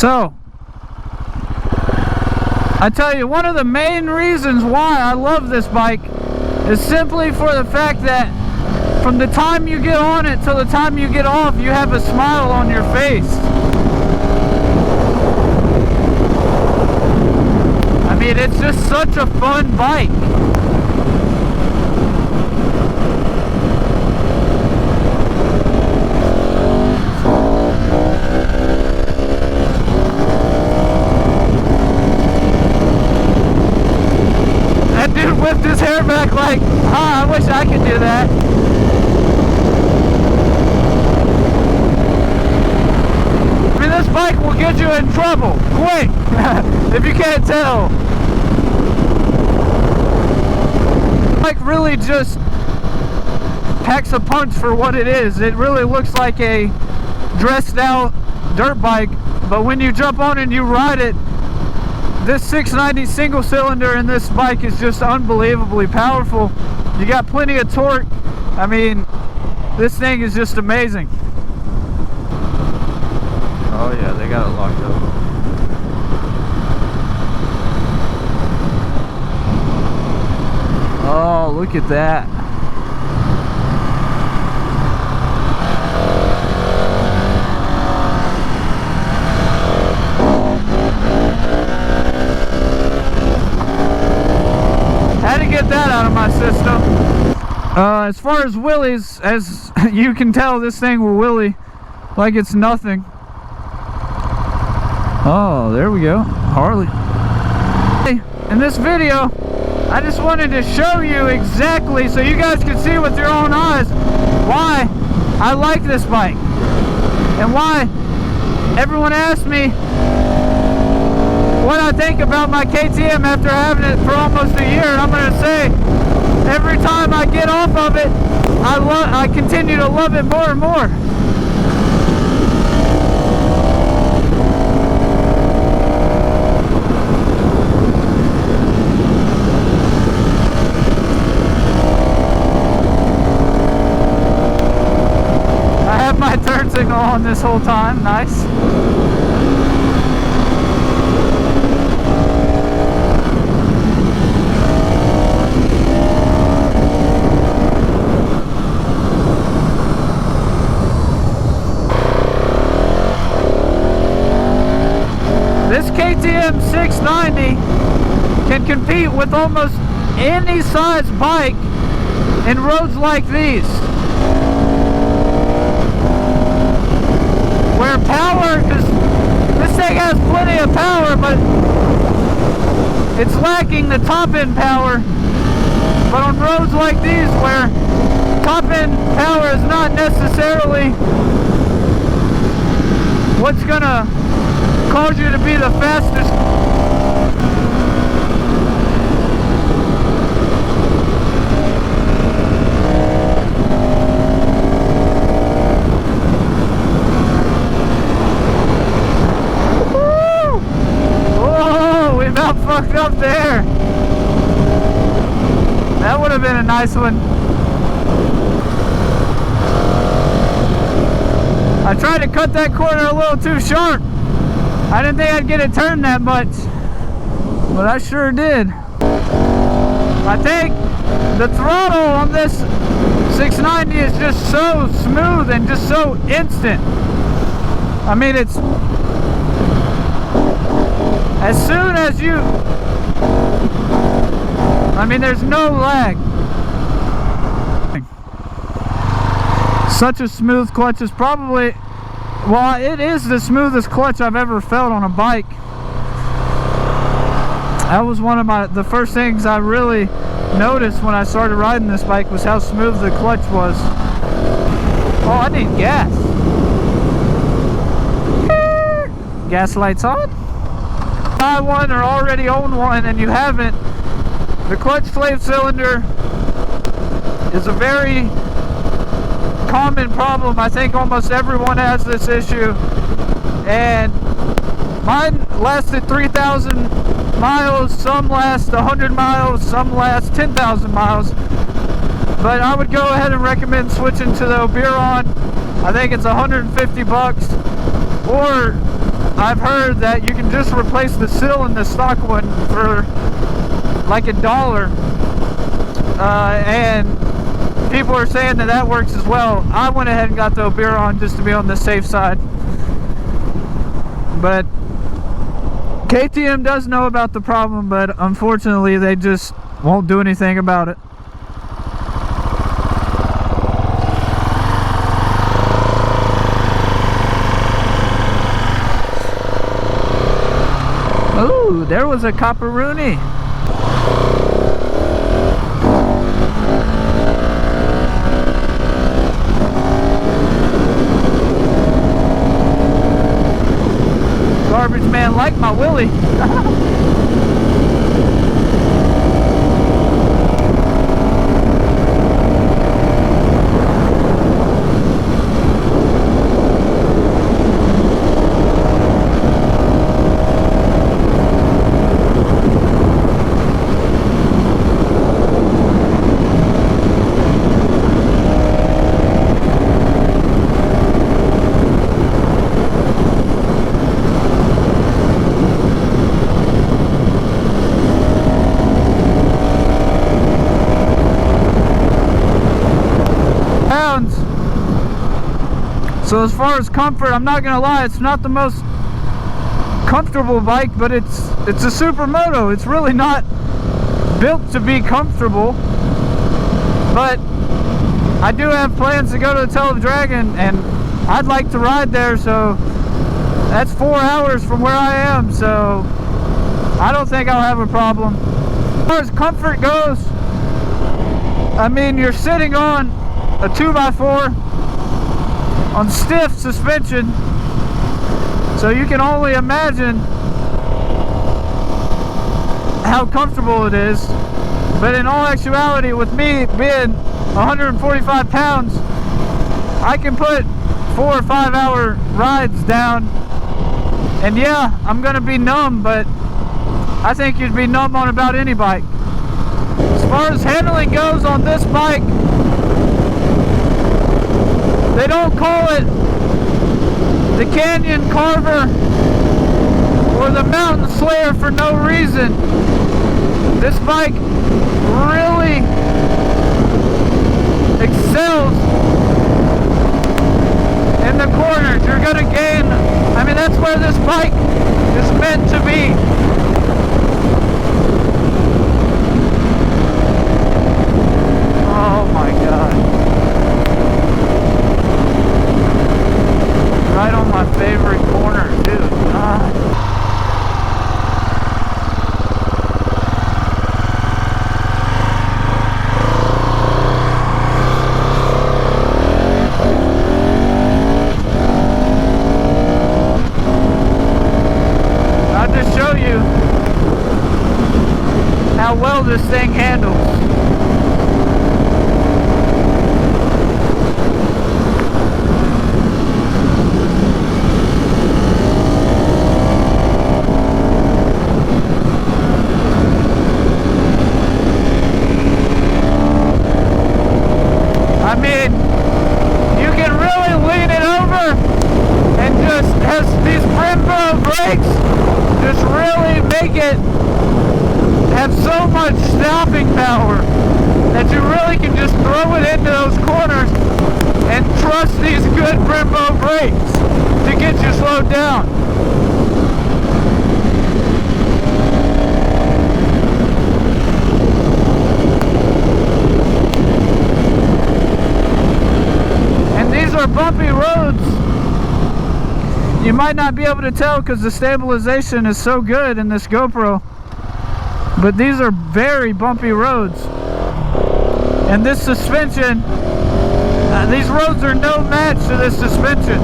So, I tell you, one of the main reasons why I love this bike is simply for the fact that from the time you get on it till the time you get off, you have a smile on your face. I mean, it's just such a fun bike. That dude whipped his hair back like, I wish I could do that. I mean, this bike will get you in trouble, quick, if you can't tell. Bike really just packs a punch for what it is. It really looks like a dressed out dirt bike, but when you jump on it and you ride it, this 690 single cylinder in this bike is just unbelievably powerful. You got plenty of torque. I mean, this thing is just amazing. Oh yeah, they got it locked up. Oh, look at that. Had to get that out of my system. As far as wheelies, as you can tell, this thing will wheelie like it's nothing. Oh, there we go. Harley. In this video, I just wanted to show you exactly, so you guys can see with your own eyes, why I like this bike. And why everyone asks me what I think about my KTM after having it for almost a year. And I'm going to say, every time I get off of it, I continue to love it more and more. I have my turn signal on this whole time. Nice. This KTM 690 can compete with almost any size bike in roads like these, where power, because this thing has plenty of power, but it's lacking the top end power. But on roads like these, where top end power is not necessarily what's gonna cause you to be the fastest. Woo! Oh, we about fucked up there. That would have been a nice one. I tried to cut that corner a little too sharp. I didn't think I'd get it turned that much, but I sure did. I think the throttle on this 690 is just so smooth and just so instant. I mean, it's as soon as you, I mean, there's no lag. Such a smooth clutch is probably, well, it is the smoothest clutch I've ever felt on a bike. That was one of the first things I really noticed when I started riding this bike, was how smooth the clutch was. Oh, I need gas. Gas lights on. Buy one or already own one and you haven't, the clutch flame cylinder is a very common problem. I think almost everyone has this issue, and mine lasted 3,000 miles, some last 100 miles, some last 10,000 miles, but I would go ahead and recommend switching to the Oberon. I think it's 150 bucks, or I've heard that you can just replace the seal in the stock one for like $1, and people are saying that that works as well. I went ahead and got the Oberon just to be on the safe side. But KTM does know about the problem, but unfortunately they just won't do anything about it. Ooh, there was a copperoonie. Garbage man like my Willie. So as far as comfort, I'm not gonna lie, it's not the most comfortable bike, but it's a supermoto. It's really not built to be comfortable, but I do have plans to go to the Tail of the Dragon, and I'd like to ride there. So that's 4 hours from where I am, so I don't think I'll have a problem. As far as comfort goes, I mean, you're sitting on a 2x4 on stiff suspension, so you can only imagine how comfortable it is. But in all actuality, with me being 145 pounds, I can put 4 or 5 hour rides down, and yeah, I'm gonna be numb, but I think you'd be numb on about any bike. As far as handling goes on this bike, they don't call it the Canyon Carver or the Mountain Slayer for no reason. This bike really excels in the corners. You're gonna gain, I mean, that's where this bike is meant to be. Oh my God. Right on my favorite corner, dude. God. I'll just show you how well this thing handles. Just really make it have so much stopping power that you really can just throw it into those corners and trust these good Brembo brakes to get you slowed down. And these are bumpy roads. You might not be able to tell because the stabilization is so good in this GoPro, but these are very bumpy roads, and this suspension, these roads are no match to this suspension.